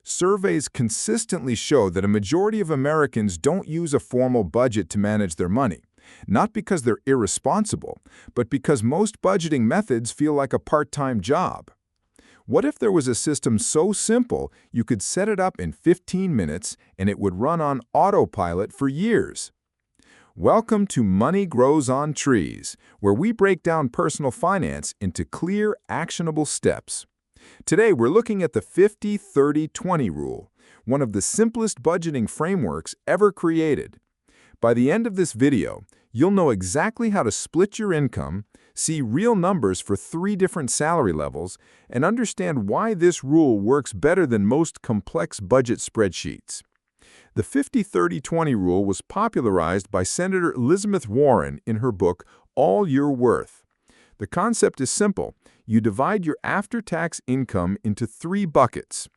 Surveys consistently show that a majority of Americans don't use a formal budget to manage their money, not because they're irresponsible, but because most budgeting methods feel like a part-time job. What if there was a system so simple you could set it up in 15 minutes and it would run on autopilot for years? Welcome to Money Grows on Trees, where we break down personal finance into clear, actionable steps. Today, we're looking at the 50-30-20 rule, one of the simplest budgeting frameworks ever created. By the end of this video, you'll know exactly how to split your income, see real numbers for 3 different salary levels, and understand why this rule works better than most complex budget spreadsheets. The 50-30-20 rule was popularized by Senator Elizabeth Warren in her book, All You're Worth. The concept is simple. You divide your after-tax income into 3 buckets.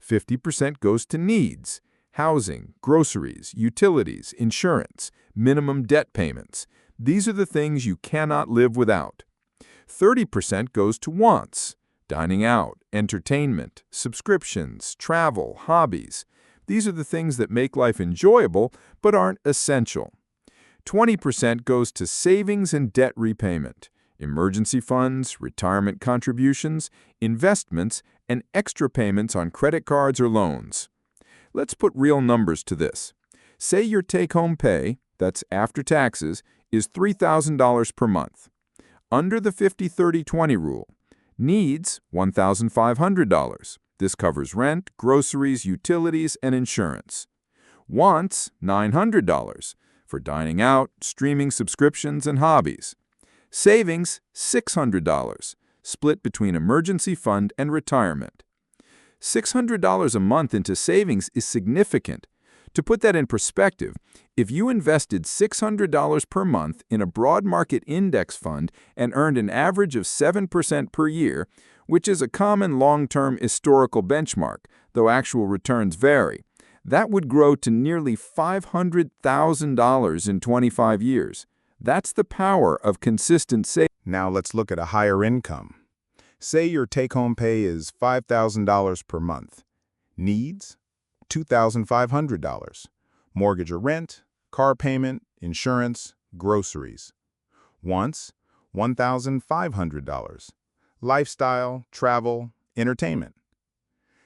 50% goes to needs: housing, groceries, utilities, insurance, minimum debt payments. These are the things you cannot live without. 30% goes to wants: dining out, entertainment, subscriptions, travel, hobbies. These are the things that make life enjoyable but aren't essential. 20% goes to savings and debt repayment: emergency funds, retirement contributions, investments, and extra payments on credit cards or loans. Let's put real numbers to this. Say your take-home pay, that's after taxes, is $3,000 per month. Under the 50-30-20 rule, needs $1,500. This covers rent, groceries, utilities, and insurance. Wants $900 for dining out, streaming subscriptions, and hobbies. Savings $600, split between emergency fund and retirement. $600 a month into savings is significant. To put that in perspective, if you invested $600 per month in a broad market index fund and earned an average of 7% per year, which is a common long-term historical benchmark, though actual returns vary, that would grow to nearly $500,000 in 25 years. That's the power of consistent savings. Now let's look at a higher income. Say your take-home pay is $5,000 per month. Needs: $2,500. Mortgage or rent, car payment, insurance, groceries. Wants: $1,500. Lifestyle, travel, entertainment.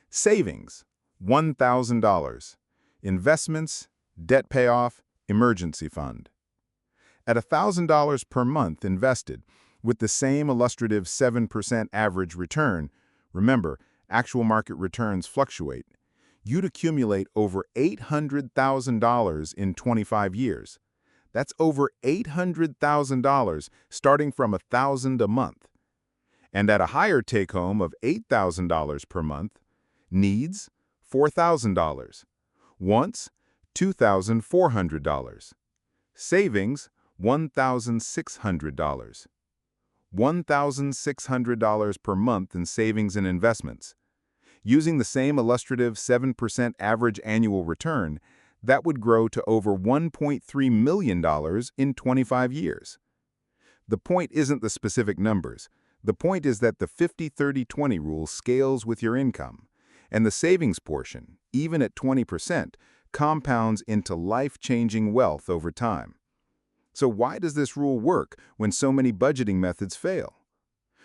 Savings: $1,000. Investments, debt payoff, emergency fund. At $1,000 per month invested, with the same illustrative 7% average return, remember, actual market returns fluctuate, you'd accumulate over $800,000 in 25 years. That's over $800,000 starting from $1,000 a month. And at a higher take-home of $8,000 per month, needs $4,000. Wants $2,400. Savings $1,600. $1,600 per month in savings and investments. Using the same illustrative 7% average annual return, that would grow to over $1.3 million in 25 years. The point isn't the specific numbers. The point is that the 50-30-20 rule scales with your income, and the savings portion, even at 20%, compounds into life-changing wealth over time. So why does this rule work when so many budgeting methods fail?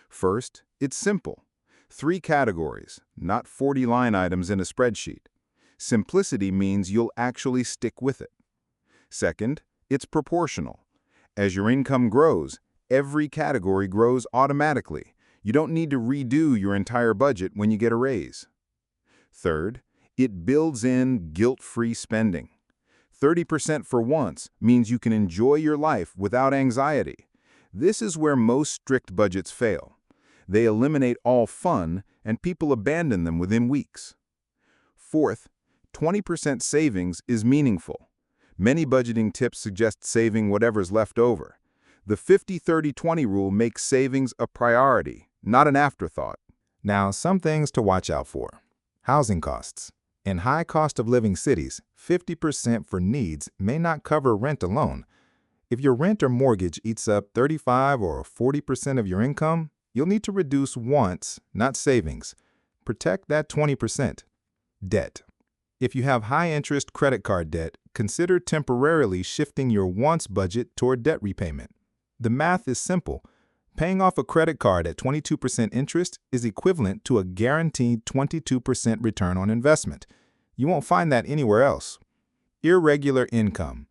First, it's simple. 3 categories, not 40 line items in a spreadsheet. Simplicity means you'll actually stick with it. Second, it's proportional. As your income grows, every category grows automatically. You don't need to redo your entire budget when you get a raise. Third, it builds in guilt-free spending. 30% for wants means you can enjoy your life without anxiety. This is where most strict budgets fail. They eliminate all fun, and people abandon them within weeks. Fourth, 20% savings is meaningful. Many budgeting tips suggest saving whatever's left over. The 50-30-20 rule makes savings a priority, not an afterthought. Now, some things to watch out for. Housing costs. In high cost of living cities, 50% for needs may not cover rent alone. If your rent or mortgage eats up 35 or 40% of your income, you'll need to reduce wants, not savings. Protect that 20%. Debt. If you have high-interest credit card debt, consider temporarily shifting your wants budget toward debt repayment. The math is simple. Paying off a credit card at 22% interest is equivalent to a guaranteed 22% return on investment. You won't find that anywhere else. Irregular income.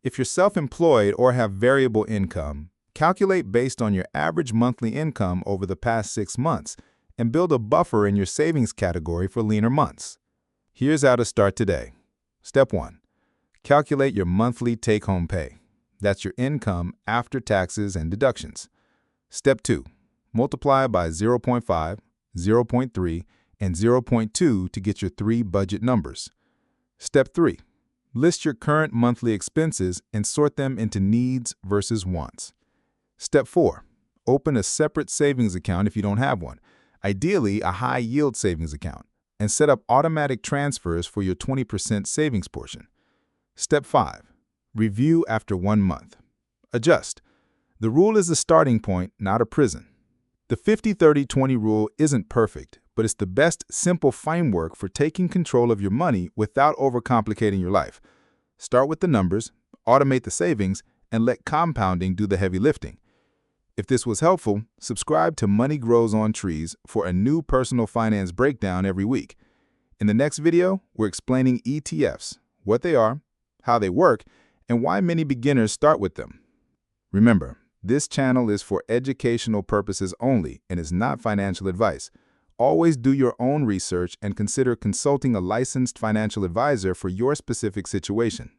If you're self-employed or have variable income, calculate based on your average monthly income over the past 6 months and build a buffer in your savings category for leaner months. Here's how to start today. Step 1. Calculate your monthly take-home pay. That's your income after taxes and deductions. Step 2. Multiply by 0.5, 0.3, and 0.2 to get your 3 budget numbers. Step 3. List your current monthly expenses and sort them into needs versus wants. Step 4. Open a separate savings account if you don't have one, ideally a high-yield savings account, and set up automatic transfers for your 20% savings portion. Step 5. Review after 1 month. Adjust. The rule is a starting point, not a prison. The 50-30-20 rule isn't perfect, but it's the best simple framework for taking control of your money without overcomplicating your life. Start with the numbers, automate the savings, and let compounding do the heavy lifting. If this was helpful, subscribe to Money Grows on Trees for a new personal finance breakdown every week. In the next video, we're explaining ETFs, what they are, how they work, and why many beginners start with them. Remember, this channel is for educational purposes only and is not financial advice. Always do your own research and consider consulting a licensed financial advisor for your specific situation.